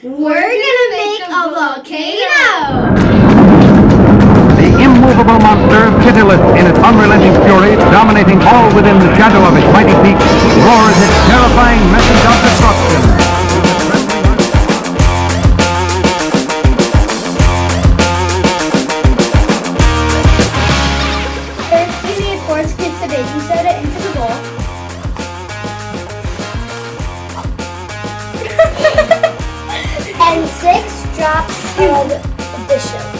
We're gonna make a volcano! The immovable monster, pitiless in its unrelenting fury, dominating all within the shadow of its mighty peak, roars its terrifying message of destruction. First, you need 4 scoops of baking soda into the bowl. And 6 drops of the sugar.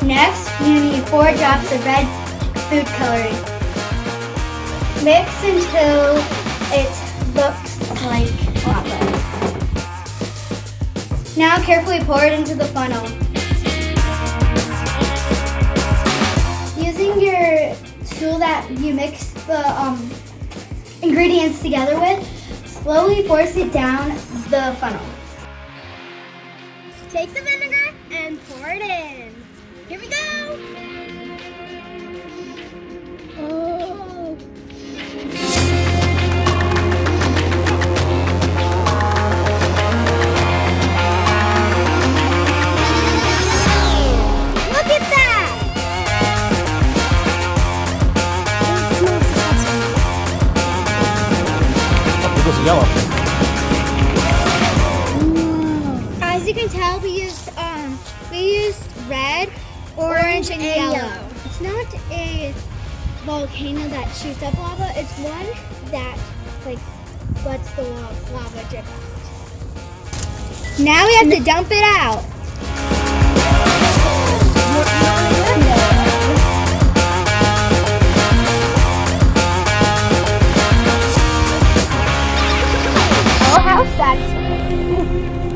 Next, you need 4 drops of red food coloring. Mix until it looks like lava. Now carefully pour it into the funnel. Using your tool that you mix the ingredients together with, slowly force it down the funnel. Take the vinegar and pour it in. Here we go! Oh. Look at that! It smells awesome. It goes yellow. As you can tell, we used red, orange, and yellow. It's not a volcano that shoots up lava. It's one that lets the lava drip out. Now we have to dump it out. Oh, how satisfying.